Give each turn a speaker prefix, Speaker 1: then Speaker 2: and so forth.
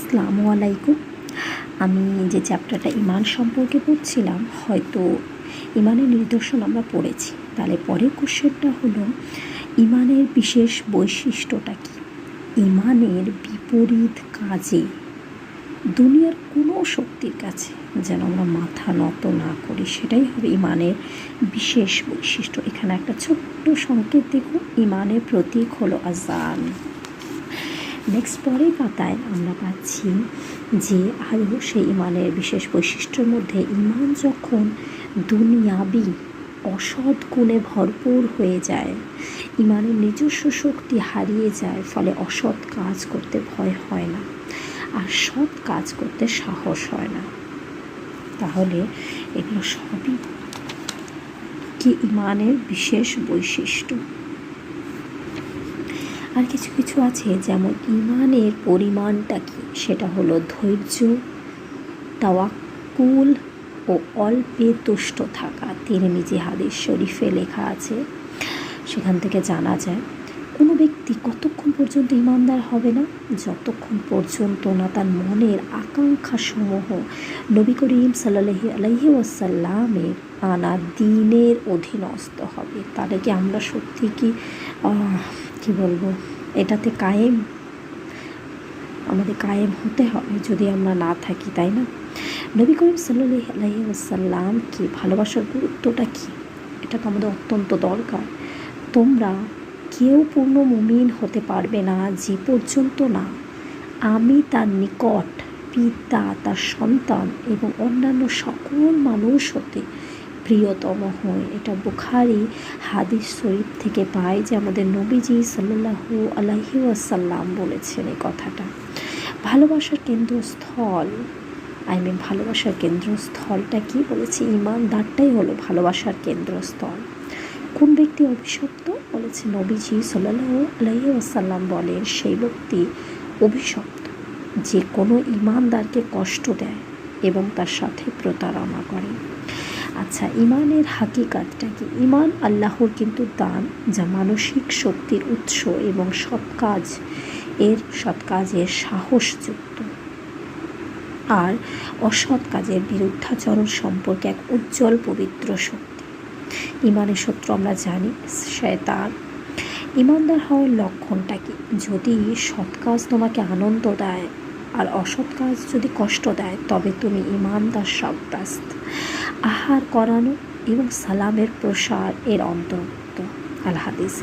Speaker 1: আসসালামু আলাইকুম। আমি যে চ্যাপ্টারটা ইমান সম্পর্কে পড়ছিলাম, হয়তো ইমানের নিদর্শন আমরা পড়েছি। তাহলে পরের কোশ্চেনটা হলো, ইমানের বিশেষ বৈশিষ্ট্যটা কী? ইমানের বিপরীত কাজে দুনিয়ার কোনো শক্তির কাছে যেন আমরা মাথা নত না করি, সেটাই হবে ইমানের বিশেষ বৈশিষ্ট্য। এখানে একটা ছোট্ট সংকেত দেখুন, ইমানের প্রতীক হলো আযান। নেক্সট পরের পাতায় আমরা পাচ্ছি যে আরও সেই ইমানের বিশেষ বৈশিষ্ট্যের মধ্যে, ইমান যখন দুনিয়াবি অসৎ গুণে ভরপুর হয়ে যায়, ইমানের নিজস্ব শক্তি হারিয়ে যায়, ফলে অসৎ কাজ করতে ভয় হয় না আর সৎ কাজ করতে সাহস হয় না। তাহলে এগুলো সবই কি ইমানের বিশেষ বৈশিষ্ট্য। আর কিছু কিছু আছে, যেমন ইমানের পরিমাণটা কী, সেটা হলো ধৈর্য, তাওয়াক্কুল ও অল্পে তুষ্ট থাকা। তিরমিজি হাদিস শরীফে লেখা আছে, সেখান থেকে জানা যায় কোনো ব্যক্তি কতক্ষণ পর্যন্ত ইমানদার হবে না, যতক্ষণ পর্যন্ত না তার মনের আকাঙ্ক্ষাসমূহ নবী করিম সাল্লাল্লাহু আলাইহি ওয়াসাল্লামের আনা দ্বীনের অধীনস্থ হবে। তাহলে কি আমরা সত্যি কি বলবো, এটাতে আমাদের কায়েম হতে হবে যদি আমরা না থাকি, তাই না? নবী করিম সাল্লাল্লাহু আলাইহি ওয়াসাল্লামকে ভালোবাসার গুরুত্বটা কী, এটা তো আমাদের অত্যন্ত দরকার। তোমরা কেউ পূর্ণ মুমিন হতে পারবে না যে পর্যন্ত না আমি তার নিকট, পিতা, তার সন্তান এবং অন্যান্য সকল মানুষ হতে প্রিয়তম হই। এটা বুখারী হাদিস শরীফ থেকে পাই যে আমাদের নবীজি সাল্লাল্লাহু আলাইহি ওয়াসাল্লাম বলেছেন এই কথাটা। ভালোবাসার কেন্দ্রস্থল, ভালোবাসার কেন্দ্রস্থলটা কি বলেছে? ইমানদারটাই হলো ভালোবাসার কেন্দ্রস্থল। কোন ব্যক্তি অভিশপ্ত? বলেছে নবীজি সাল্লাল্লাহু আলাইহি ওয়াসাল্লাম বলেন, সেই ব্যক্তি অভিশপ্ত যে কোনো ইমানদারকে কষ্ট দেয় এবং তার সাথে প্রতারণা করে। আচ্ছা, ইমানের হাকিকাতটা কি? ইমান আল্লাহর কিন্তু দান, যা মানসিক শক্তির উৎস এবং সৎ কাজের সাহসযুক্ত আর অসৎ কাজের বিরুদ্ধাচরণ সম্পর্কে এক উজ্জ্বল পবিত্র শক্তি। ইমানের শত্রু আমরা জানি শয়তান। ইমানদার হওয়ার লক্ষণটা কি? যদি সৎ কাজ তোমাকে আনন্দ দেয় আর অসৎ কাজ যদি কষ্ট দেয়, তবে তুমি ইমানদার সাব্যস্ত। আহার করানো এবং সালামের প্রসার এর অন্তর্ভুক্ত। আল হাদিসে